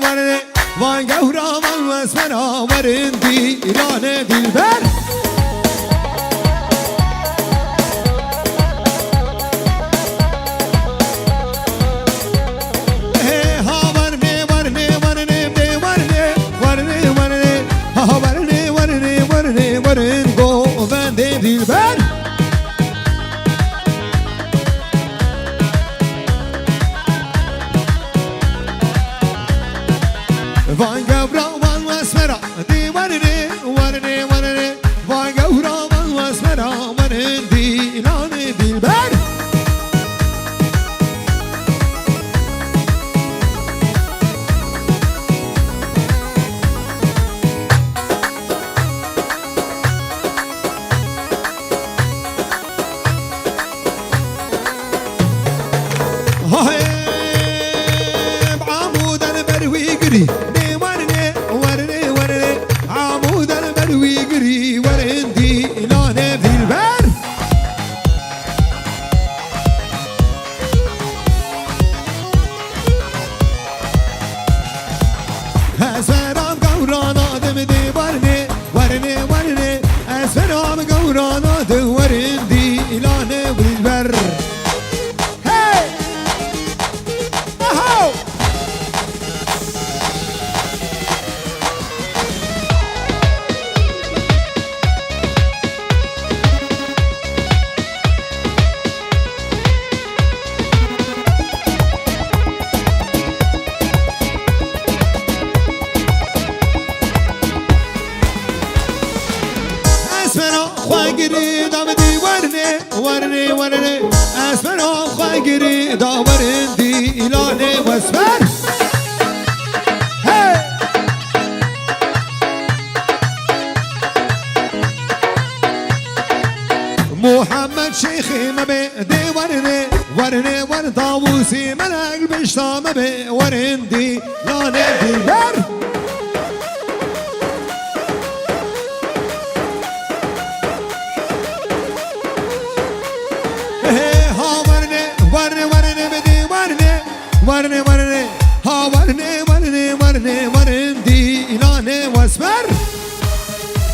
ورنه وان گورا من واسمنا ورندی ایران دلبر دلبر وان گورا وان واسمرا دی ورنه ورنه ورنه وان گورا وان واسمرا ورندی ایران دلبر عمود البروي قري ورني ورني ورني عمود البروي قري ورندي إلاني في البر أسفرام قورانا دم دي ورني ورني ورني أسفرام قورانا دم ورندي إلاني في البر خواهی دام دی ورنه ورنه ورنه اسمنا خواهی دام ورندی ایلانه واسمر محمد شیخی مبه دی ورنه ورنه ورنه طاووسی ملک بشتا مبه ورندی لانه دلبر ورنه ورنه ها ورنه ورنه ورنه ورندي إلاني واسمر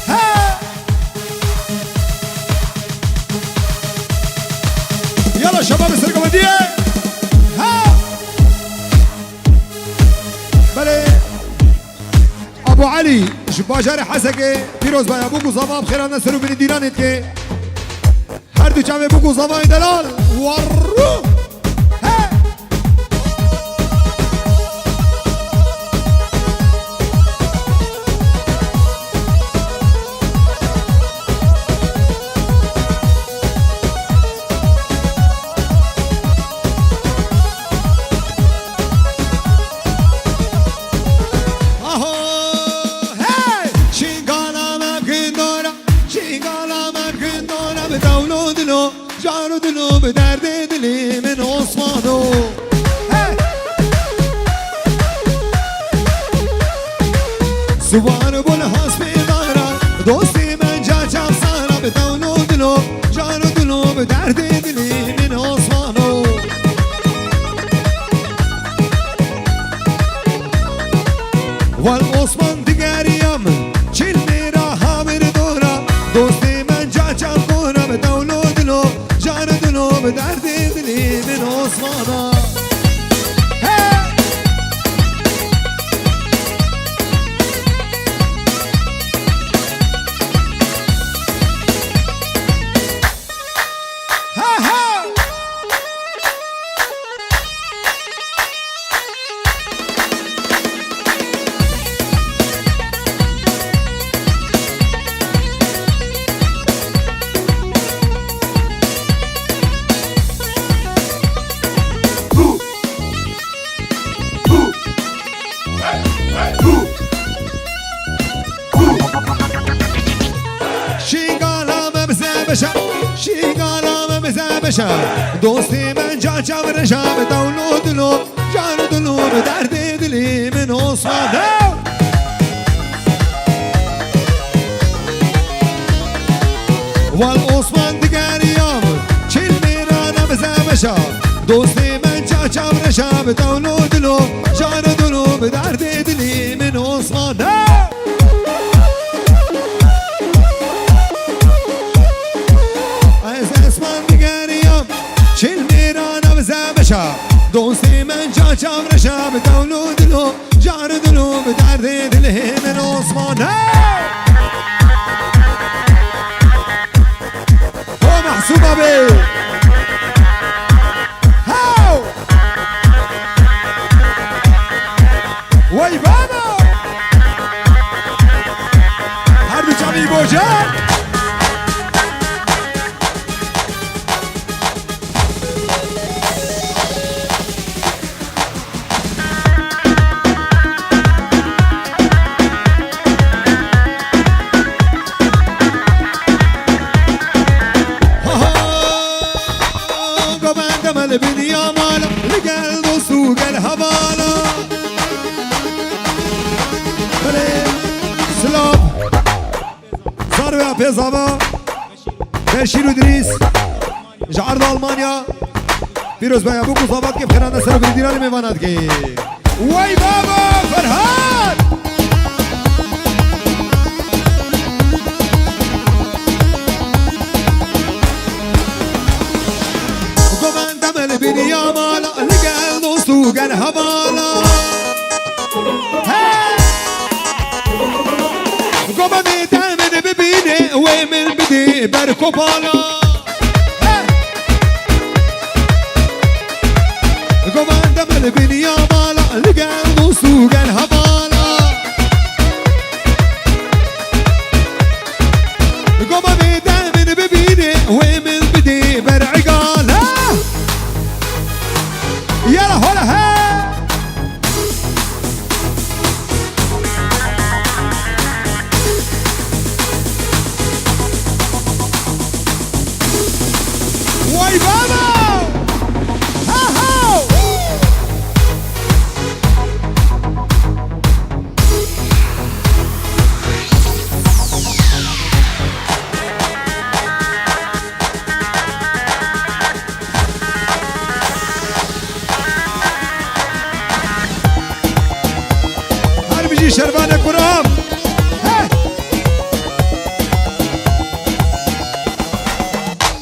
ها يلا شباب السرقمدية ها بله ابو علي شباجار حسكي پیروز باید بگو زمان خیران نسرو بینی دیرانید که هر دو چمه بگو زمان دلال ورو جان و دلو به درد دلی من عثمانو سوار بول حسبی دارم دوستی من جاچم سارا به دون و دلو جان و دلو به درد دلی من عثمانو والعثمان دیگریم چیل میرا همیر دورا دوستی من جاچم کنم به دون و دلو جان و دلو به درد دلی من عثمانا دوستی من جا چورشم به دول و دلو جان و دلو به درد دلی من عثمانو والعثمان دیگریم چیل میرانم بزمشم دوستی من جا چورشم به دول و دلو جان و دلو به درد رشا دوستي من جا جام رشا بتولو دلو جار دلو بدرد دله من عثمان هو محسوبة بي هاو وای بابا هر دو جمعی بوجه البنيا مالا لقى السوق الهبالا سلام صار بها بيزابا بشير ودريس جعرض ألمانيا بيروز بيا بوكو صابات كيف خيرانا سر برديران ميوانات كي واي بابا فرهاد البنيا مالا لقى السوق الهبالا قوم بيتعمد ببيني ومن بدي بركو بالا قوم عندما البنيا مالا لقى السوق الهبالا قوم بيتعمد ببيني ومن بدي برعقالا يلا هلا ها واي بابا ها ها شربان كرام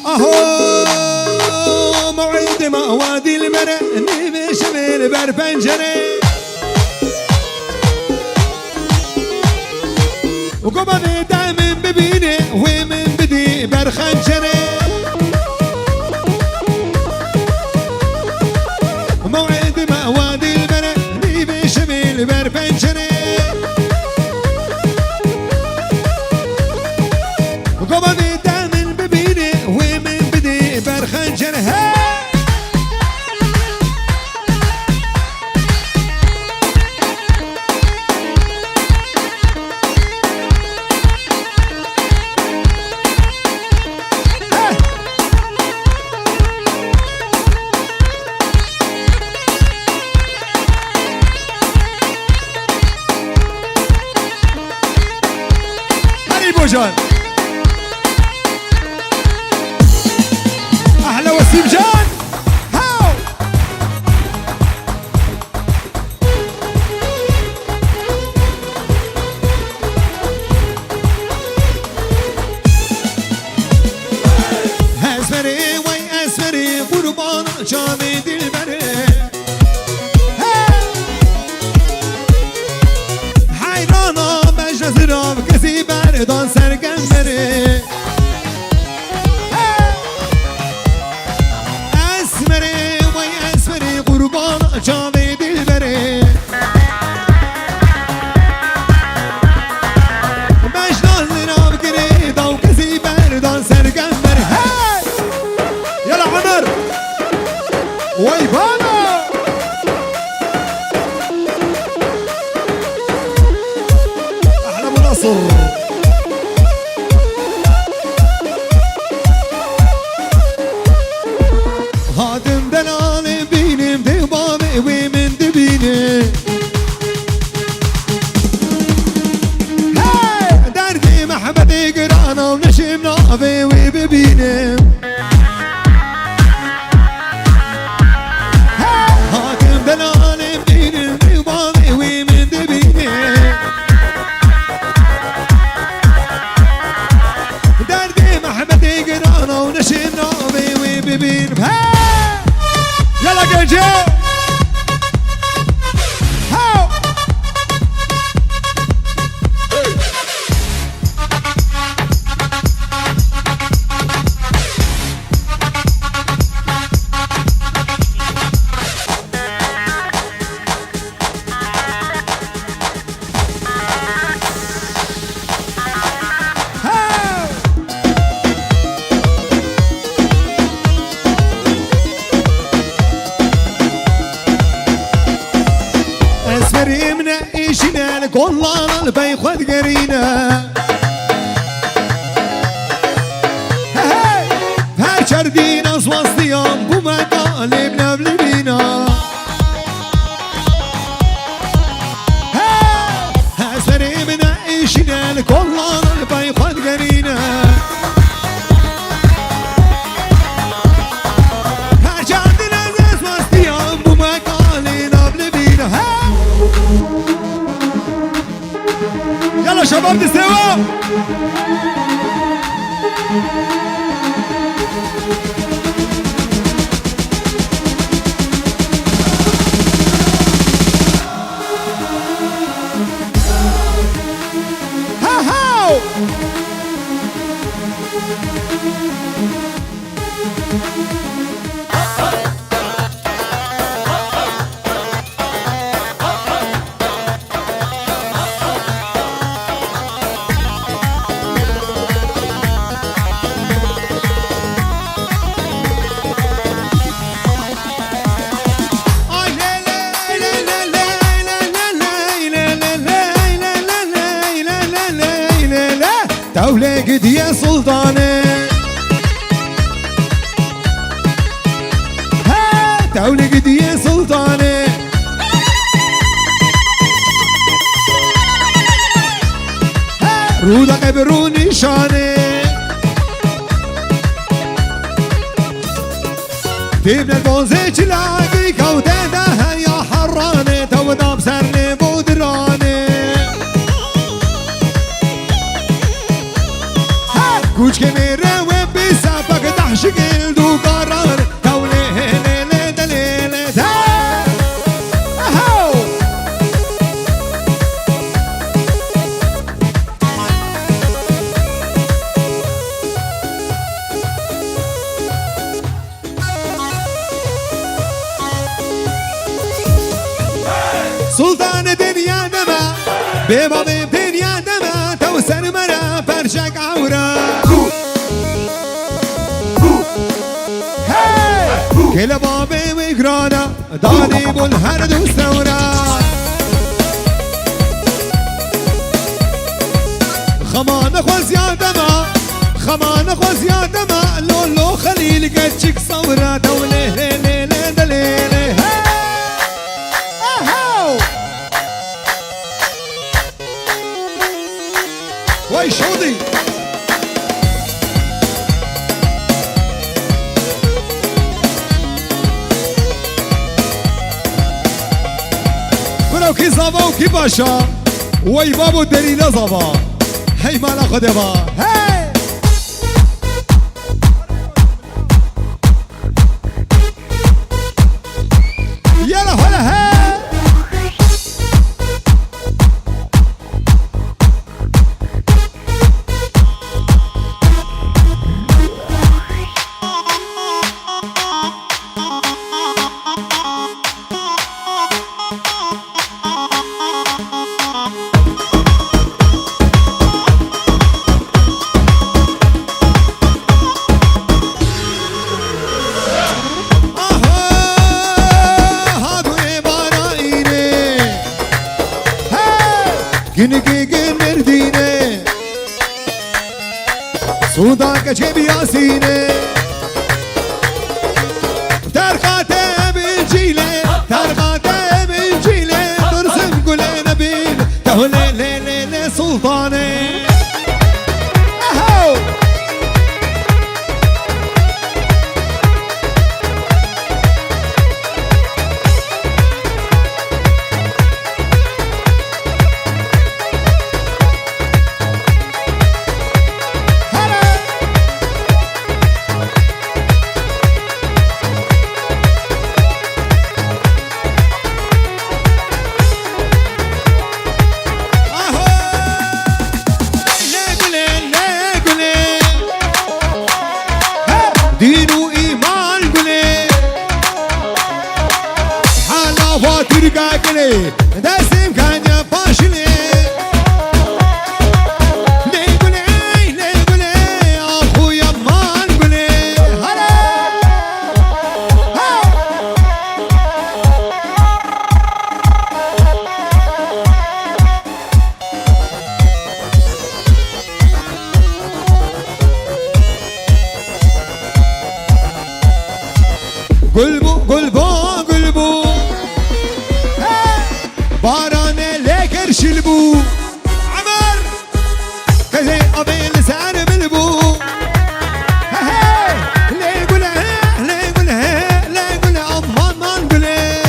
اهو موعد موادي المرء نيمي شميل بر بنجري وقوم دائما ببيني ومن بدي بر خنجري موعد موادي المرء نيمي شميل بر بنجري قوم بيتعمل ببيني ومن بدي برخنجر هاري بوجان احلى وسيم جان هاو اسمري وي اسمري قربان جامي دلبري حيرانا بجزرام كسي بردان سرگندري جامي دلبري مجنون لنا بقريضة وكسي بردان سرقمبر هاي يلا عمر واي بابا احلى مناصر هادم دلالي بينم دبابي ومن دبيني هاي دردي محبتي قرانا ونشم نافي وببيني هادم دلالي بينم دبابي ومن دبيني يلا جنجي هاو والله البي خد قرينا هاي شردينا وصيام بما قالبنا بلبينا هاي سري من عيشنا لك والله البي خد قرينا هاي شردينا وصيام بما قالبنا بلبينا يلا شباب تستوى ها هاو تولقت يا سلطانة ها تولقت يا سلطانة رودا قبرو نشانة تبنى البوزي تلاقي كوتة يا حرانة تودا بسرني بودرانة كوچ که میره و بی سبک تحشیل دو قرار توله لیله دلیله تا اهو سلطان دنیا دما بباب دنیا دما تو سر مرا پرچک عورا كل بابي وقرانا داني بالهرد والثورات خمان اخو زيادة ما خمان اخو زيادة ما لولو خليل قدشك صورات وليه ليه ليه دليله وي شودي کی زبا و کی باشا وی بابو دلیل زبا هی مالا خود با هی یلا حالا هی günü merdine Suda kaçe biyasine Terkate bilcile Terkate bilcile Dırsın gülene bil Tehule le le le sultane تركا كلي دستم كان يفاشلي قلبو قلبو قلبو بارانه لكر شلبو عمر كذي أبي لسان بلبو ليه قلها ليه قلها ليه قلها أمان ما نقولها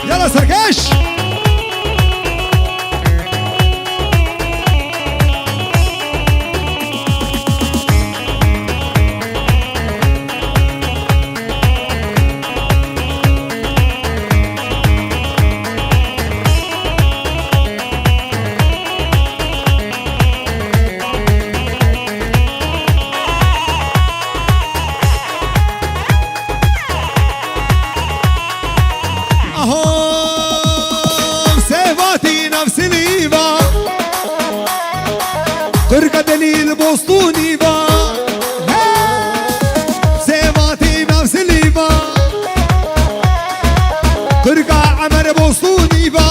يلا سرقاش تركة دليل بوسطوني با سيماتي نفس اللي با تركة عمر بوسطوني با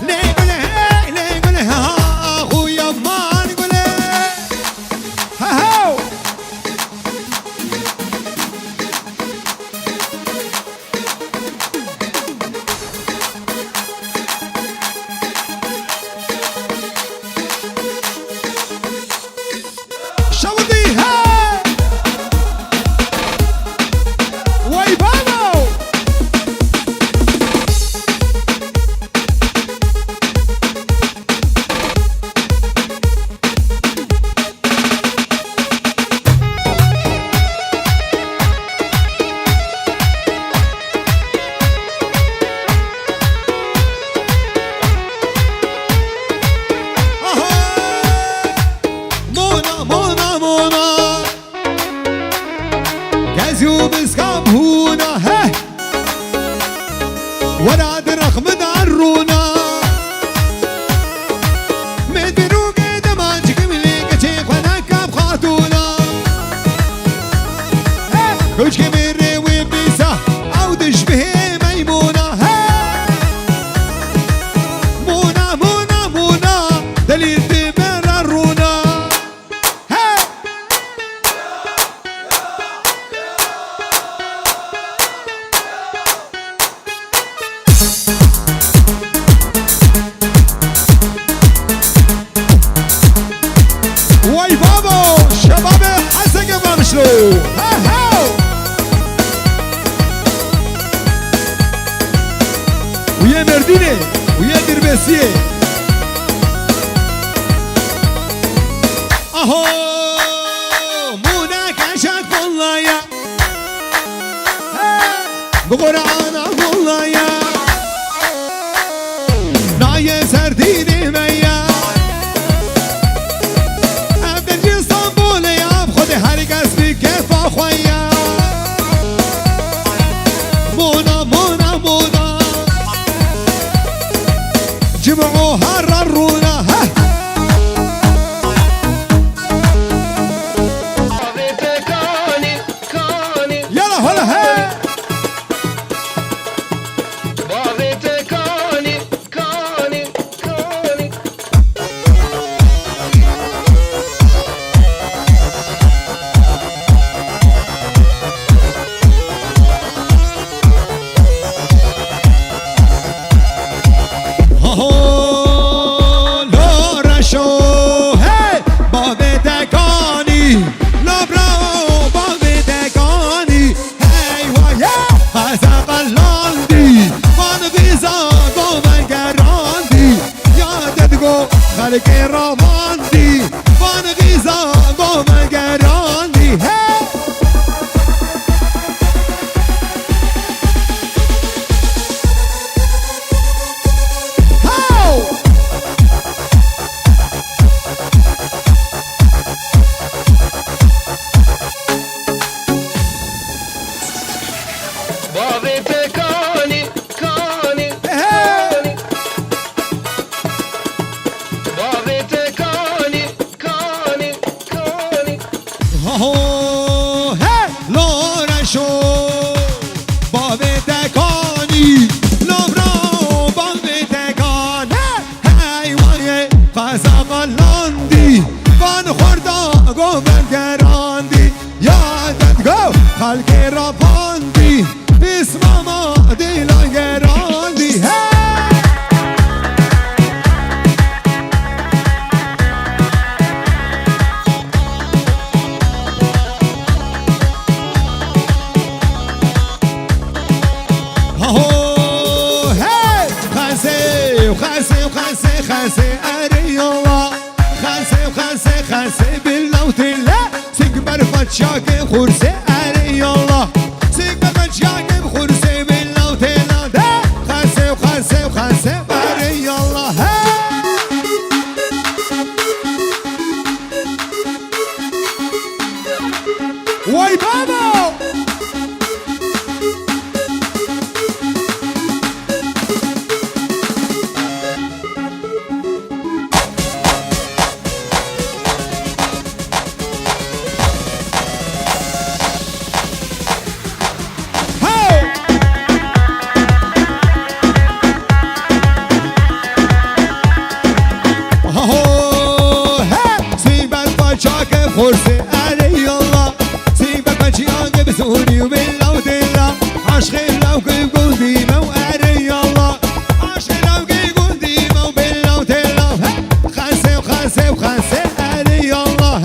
ليه قولها ليه قولها أخويا ما نقولها هاو بسكاب هونا هه ولا درخ من عرونا من بروق دماجك ملي كتيق وانا كاب خاتونا كوش كبير وبيسا او تشبه ميمونة مونا مونا مونا دليل تمر الرونا واي بابا شباب حسن بمشلو هاو ويا مردينه ويا دربسيه اهو مونا كشك والله يا بقرعانا والله يا نايه سرديني ميا هر کس بی کیف آخویا مونا مونا مونا جمعو هر رونا يلا هلا ها خلق راپاندی بسم ما دیلا گراندی خاسي أري الله خاسي بالله وتلا سيكبر فتشاك خرسي أري الله سيكبر فتشاك بخرسي بالله وتلا خاسي أري الله واي بابا خورسي علي الله سيبك بجيانك بسوري وبالله ودلا عشقي لو كيف قلبي مو علي الله عشقي لو كيف قلبي مو بالله ودلا خاسي علي الله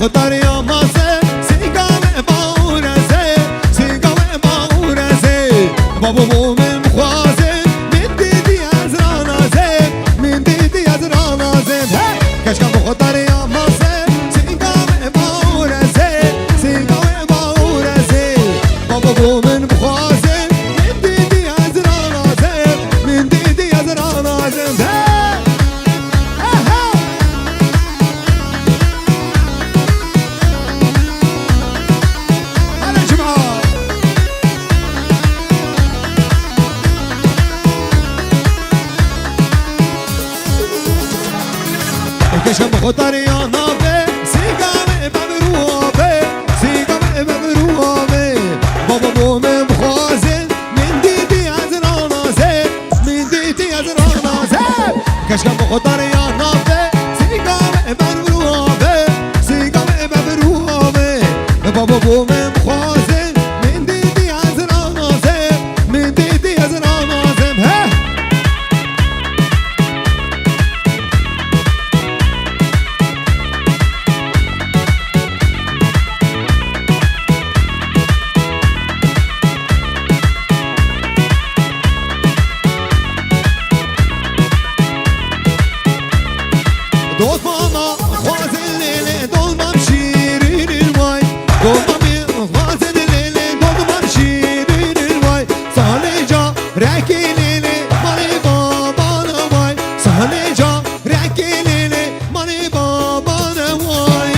مختار يا مازن سيقام باورزي بابا مو من خوازن من ديدي ازرانا زين من ديدي ازرانا زين كشكا مختار يا مازن سيقام باورزي بابا مو من خوازن من ديدي ازرانا زين من ديدي ازرانا زين كشم خطريا نابه سيقام ببروابه بابا بومه بخوازن من ديدي ازرانا زين من ديدي ازرانا زين كشم خطريا نابه سيقام ببروابه بابا بو من خوازم من دیدی از رانازم من دیدی از رانازم ها دوست ماما خوازم لیلی دولمم شیرین الوای دولمم خوازم لیلی دولمم شیرین الوای سالی جا رکی لیلی مالی بابان وای سالی جا رکی لیلی مالی بابان وای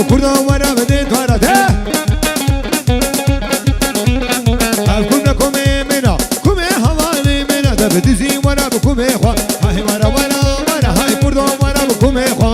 كردان ورا بديت ورا ده كنا كومي منا كومي هواني منا ده بديزي ورا بكومي خوا هاي ورا ورا ورا هاي كردان ورا بكومي خوا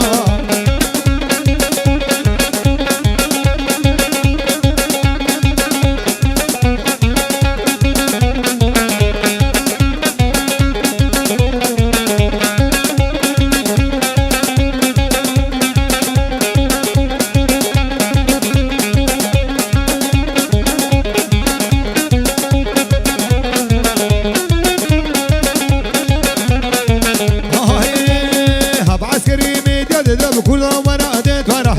كردان ورا ديت ورا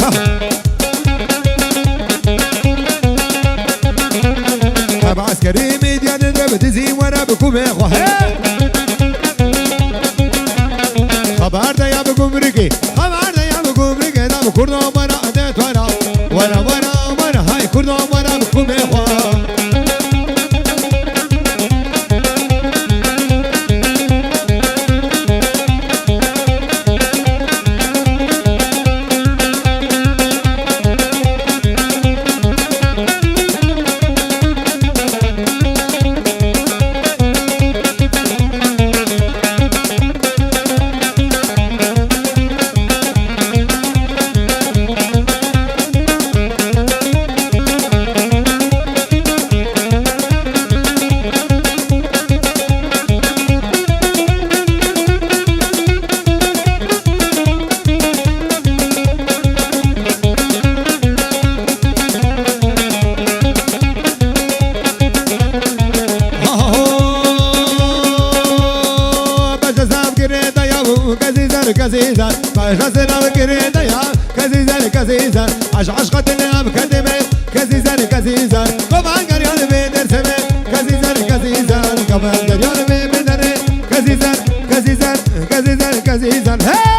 ابو عسكري ميديا ندرب تزي ورا بكومي خواه خبر ده يا بكومريكي خبر ده يا بكومريكي ده كردان ورا ديت ورا ورا ورا ورا هاي كردان ورا بكومي خواه كزيزان فجسنا بكريدا يا كزيزان كزيزان عشقة النام كدمت كزيزان كزيزان كمان قريان بيدر سمت كزيزان كزيزان كمان قريان بيدر كزيزان كزيزان كزيزان كزيزان هي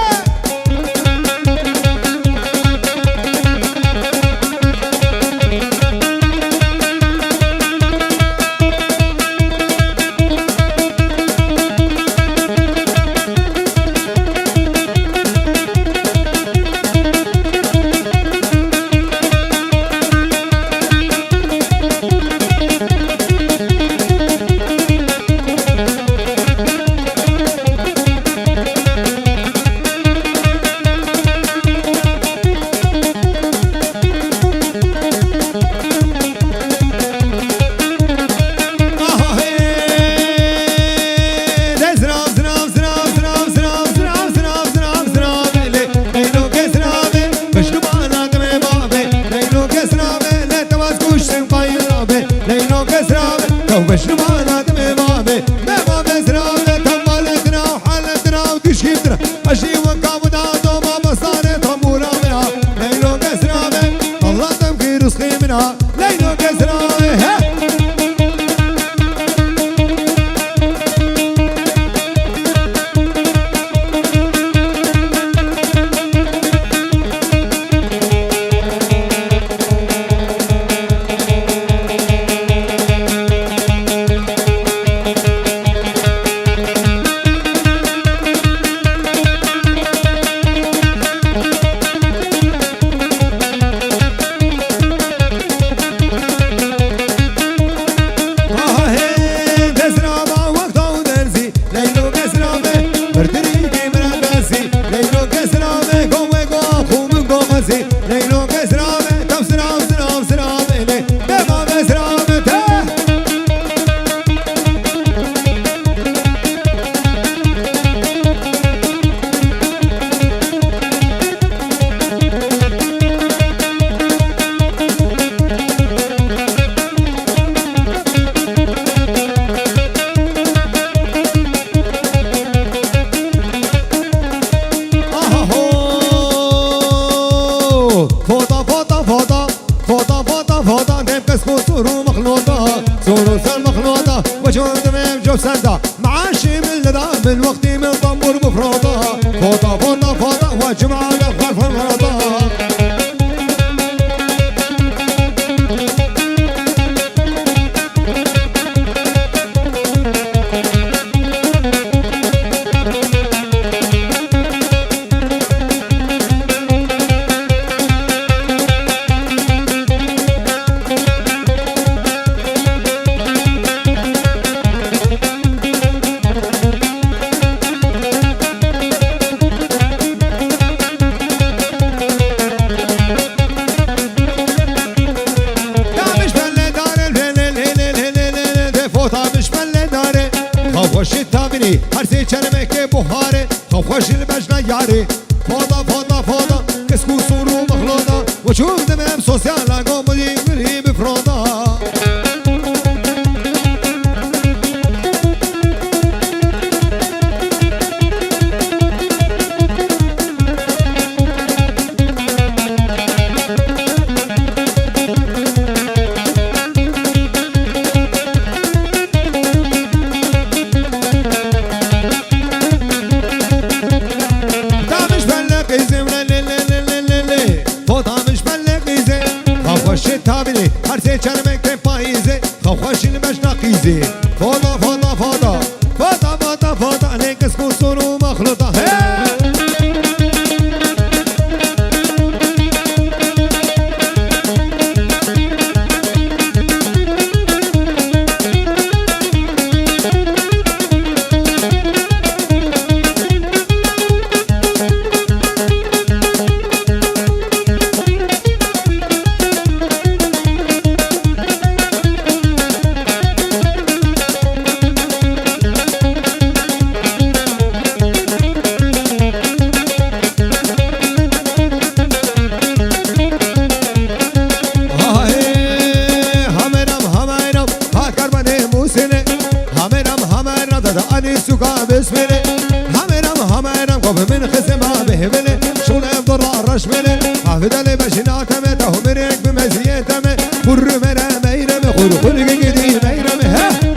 شوف سندا معاشي من لذا من وقتي من ضمور مفروضة فوضى فوضى فوضى وجمعة غرف المرضى خوش تابني هرسي چرمك بخاري خوش البجنا ياري فوضى فوضى فوضى كسكو صورو مخلوطة وشوف دمام سوسيالا قومي مري بفروضة تابني هرسي چرمك پايزه خوش المجنا قيزه فوضى فوضى فوضى فوضى فوضى فوضى عليك اسكو صورو مخلوطة أني سوكا بسمني هميرم قف من خسمها بهمني شغل يفضل الرش مني حافظ لي بشناتمي تهو مريك بمزيتمي خر مرا ميرمي خر خلق جدي ميرمي ها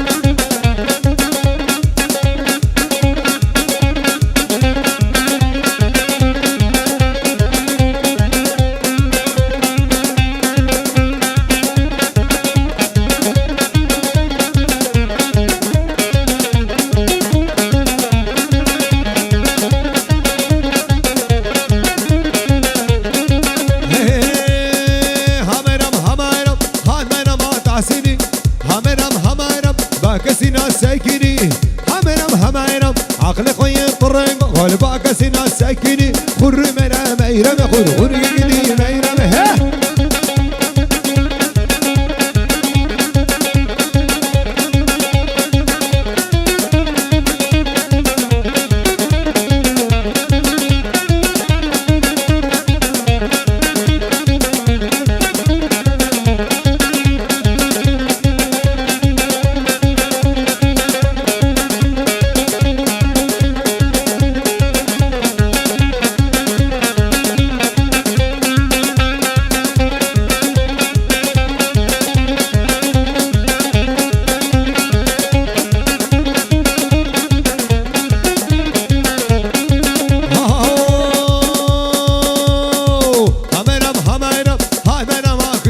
كسينا ساكني هميرم عقل خوي طرق غلبا كسينا ساكني خر مرا ميرم خر جدي ميرم ها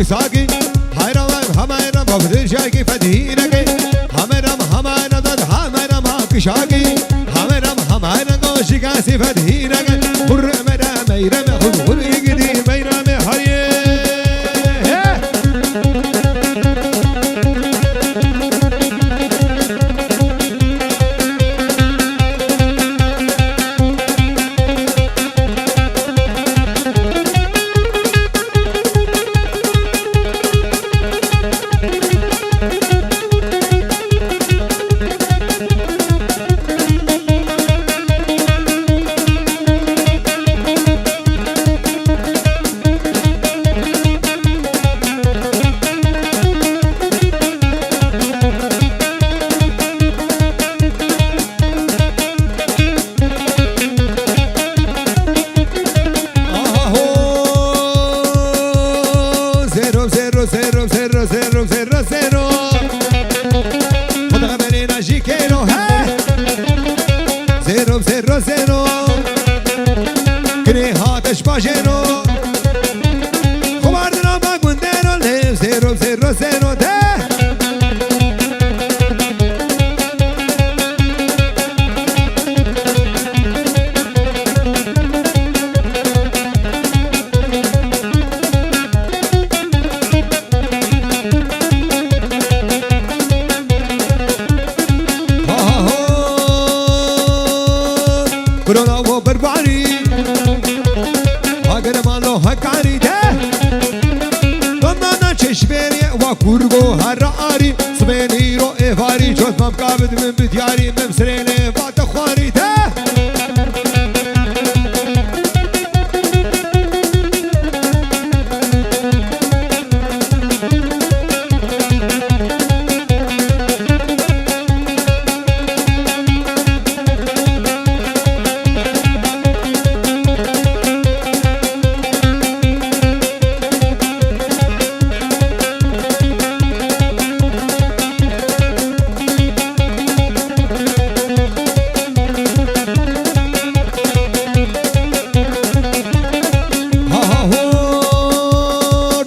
ساقي هيرم هميرم بفضل شاقي فدينك هميرم ضد هميرم كشاقي هميرم قوشي كاسي فدينك خر مرا ميرم خر يقدي ميرم هريه روزينو كري هاتش باجينو خبردنا ما قندينو ليف زيرو روزينو ده كورونا وبرباري هاجر مالو هكاري ده ضمنا چشميري وكورغو هراري سبيني رو افاري جوز مقابد من بدياري ممسريني باتخواري ده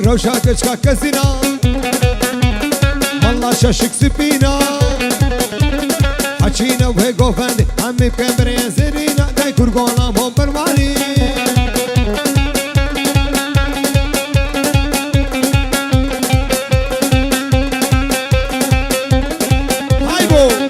روشاكش كاكسينا والله شاشك سبينا حكينا وهي قوفاندي عمي بكامرين زرينا داي كورغونا مو برماني هايبو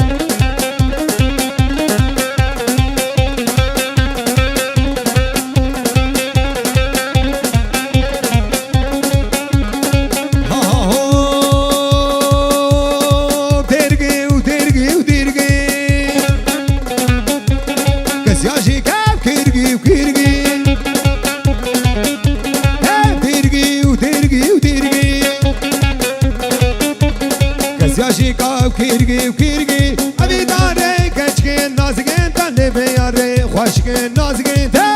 كيرجي وكيرجي أبي داري كشكين نازقين تاني بياري خوشكين نازقين تا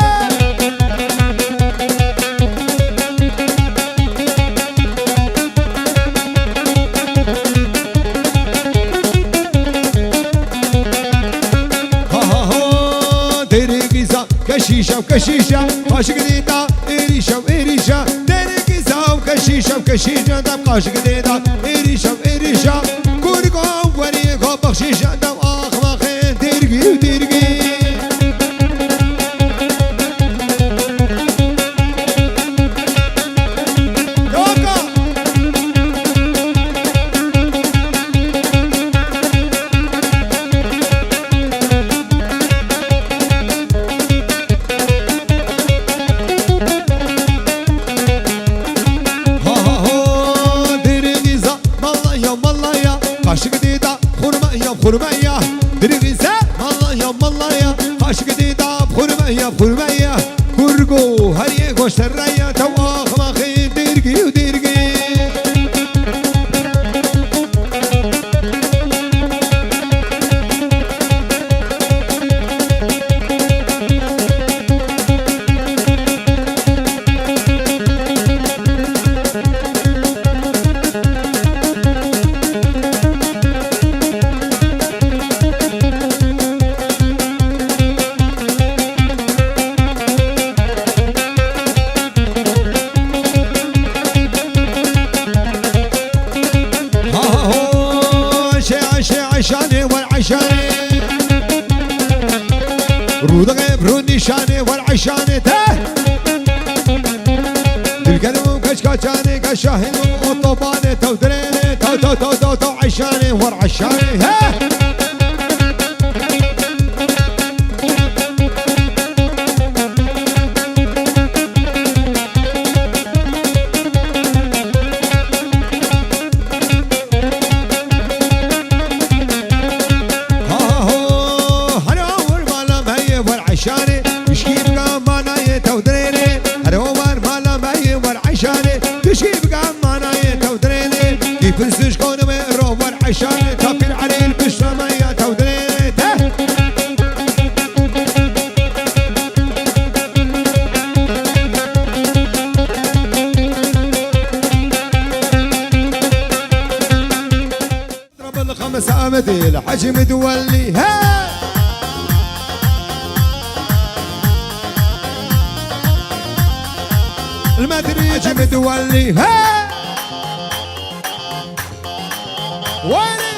ديريجيزا كشيشة وكشيشة خوشك ديتا إريشة وإريشة ديريجيزا وكشيشة وكشيشة تبقى خوشك ديتا إريشة وإريشة وريقو بخشيشة دم آخماخين تيرقي وتيرقي يوكا ديرقيزا مالله يا مالله يا قاشق ديدا خرمية درغيزة مالله يا مالله يا قاشق ديدا خرمية كورغو هريه غوش الرية تو آخماخي ديرقي وديرقي عشاني والعشاني رودغي بروني شاني والعشاني ته القلب كشكاشاني كشاهين وطباني تو دريني تو تو تو تو تو عشاني والعشاني ها عشاني تشكيب قامانا يتودريني هرومر مالا ماي والعشاني تشكيب قامانا يتودريني كيف السوش كون ميرو والعشاني تفير علي البشرة ما يتودريني ضرب الخمس عامدي الحجم تولي ها ما تريج متولي ها ويني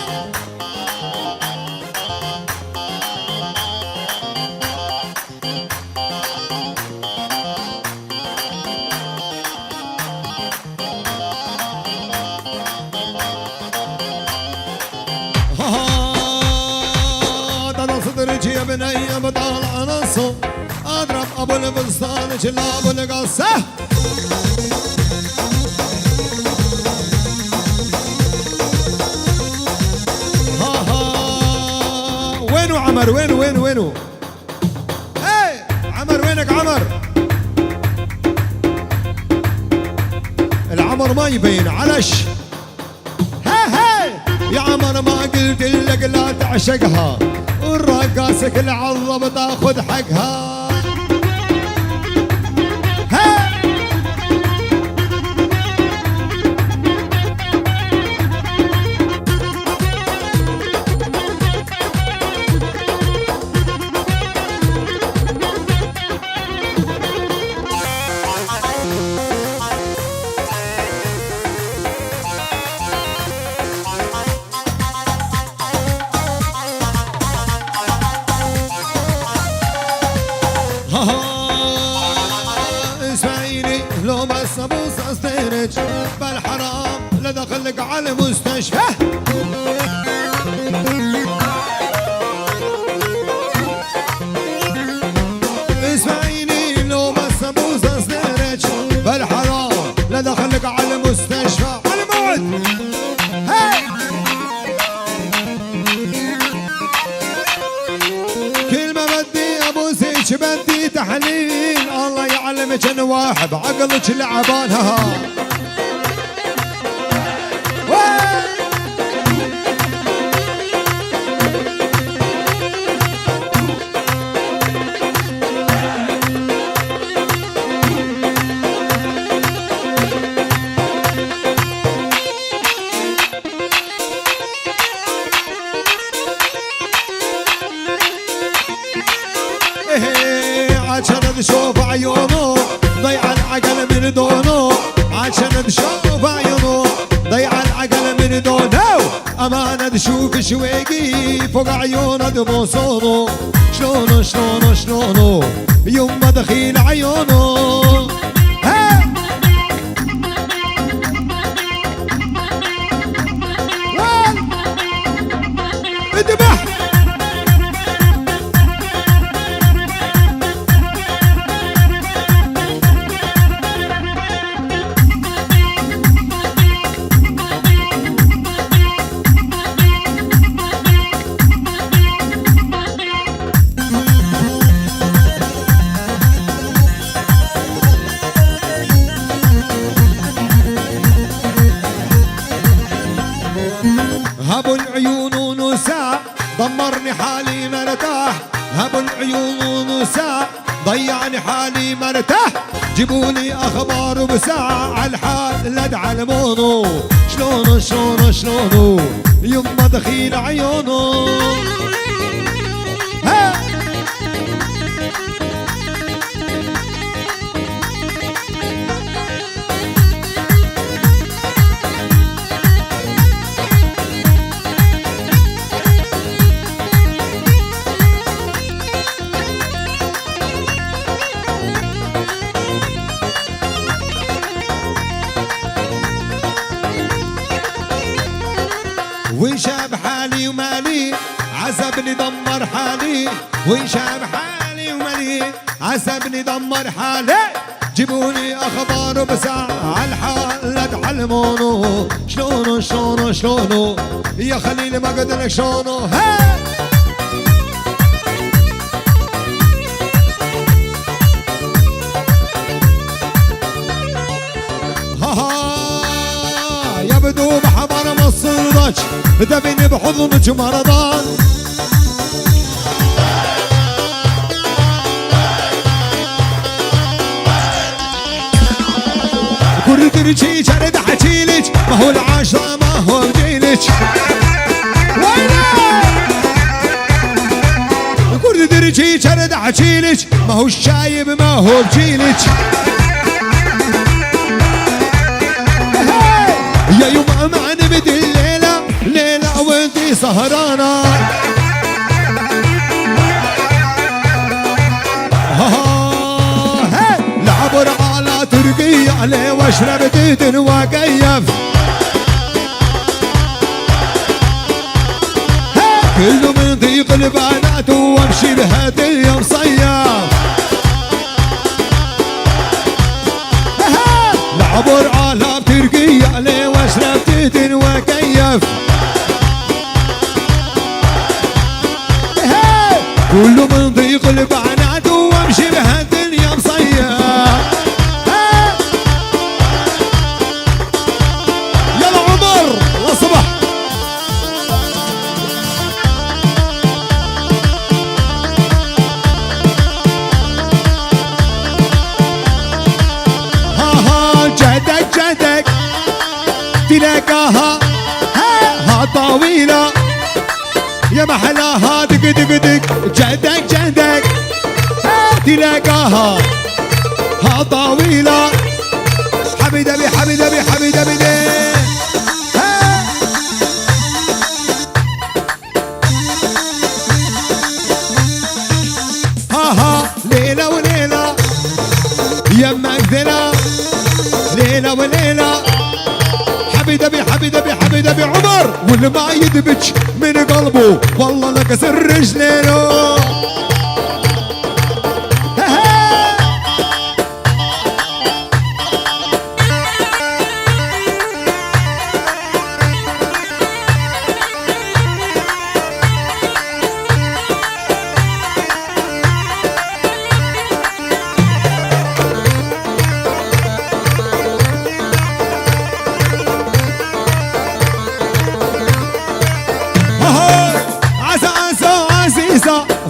صدرك يا بني بطال انصو اضرب ابو البستان شلا ابو القصه وينو عمر وينو ايه عمر وينك عمر العمر ما يبين علش يا عمر ما قلت لك لا تعشقها والرقاصك العظة بتاخذ حقها اسمعيني لو بس ابوس استهرج بالحرام لدخلك على المستشفى اسمعيني لو بس ابوس استهرج بالحرام لدخلك على المستشفى على موعد بدي تحليل الله يعلمك ان واحد عقلك لعبانها عشان تشوف عيونه ضيع العقل من دونه عشان تشوف عيونه ضيع العقل من دونه امانه تشوف شويقي فوق عيونه بوصونه شلونه يوم ما دخيل عيونه اذبح هبوا العيون ونساء دمرني حالي مرتاح هبوا العيون ونساء ضيعني حالي مرتاح جيبولي اخبار بساعة عالحال لا تعلمونه شلونه يما دخيل عيونه وين شاب حالي ومالي عذبني دمر حالي وين شاب حالي ومالي عذبني دمر حالي جيبوني اخبار بساعة عالحال لا تعلمونه شلونه يا خليل ما قدرك شلونه يبدو بحضر مصيرك دفني بحضنك مرضان كل ترجي جرد حجيلك ما هو العاشرة ما هو بجيلك كل ترجي جرد حجيلك ما هو الشايب ما هو بجيلك عزيزي سهرانا لعبر على تركيا عليه واشرب تيتن وكيف كله من ضيق البنات وامشي بهدية مصيف لعبر على تركيا عليه واشرب تيتن وكيف كله من ضيق البنات وامشي بهالدنيا مصيف يلا عمر وصبح جدك جدك تلاقاها ها طويلة يا محلاها دق دق دق جدك جدك تلاقاها ها طويلة حبيدة بي حبيدة بي حبيدة بي ها ليلة وليلة يمك ذلا ليلة وليلة حبيدة بي حبيدة بي حبيدة بي عمر واللي ما يدبج من قلبه والله لكسر رجلينه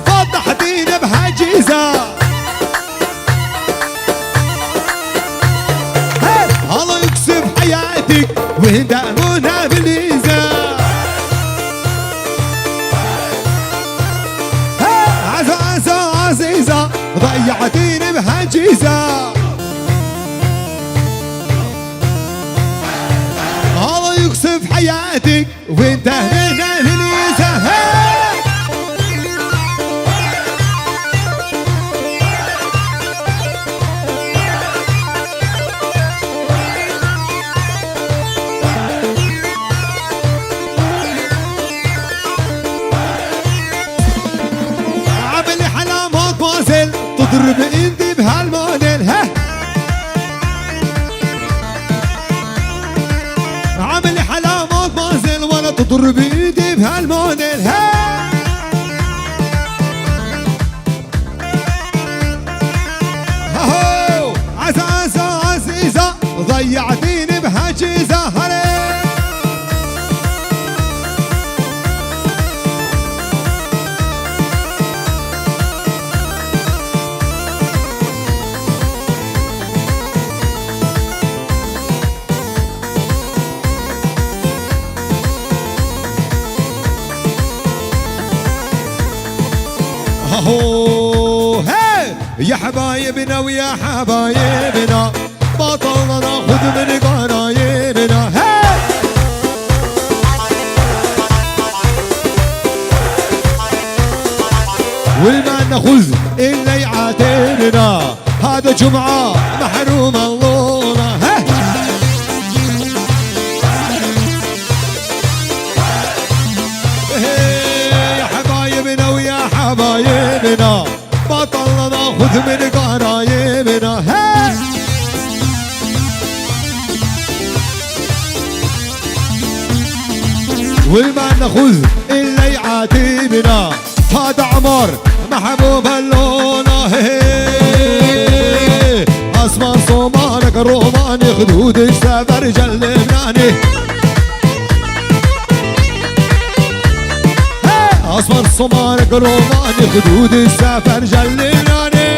فضحتينا بهالجيزة الله يكسب حياتك ويدعمونا بالإيزة عزيزة ضيعتيني بهالجيزة الله يكسب حياتك ويدعمونا بالإيزة تضرب ايدي بهالموديل عامل حلامات ما زال ولا تضرب ايدي بهالموديل عزيزة ضيعتيني بهالجيزة يا حبايبنا ويا حبايبنا بطلنا ناخذ من قرايبنا والما ناخذ الا يعاتبنا هذا جمعة محروم الله يا حبايبنا ويا حبايبنا بطلنا ناخذ من قرايبنا وما ناخذ الا يعاتبنا هذا عمر محبوب اللونه اسمر صومالك الروماني خدودك سافر جلبناني اصفر صومالك الروماني خدودك سافر جلبناني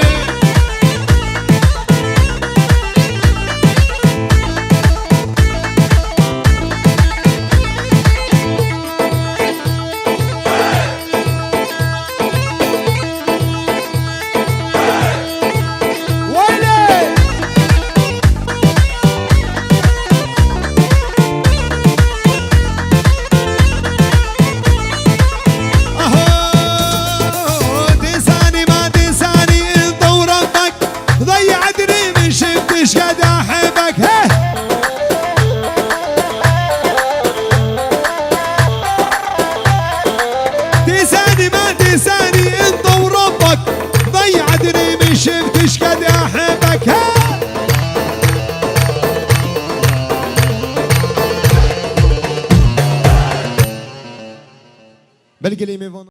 لی میوان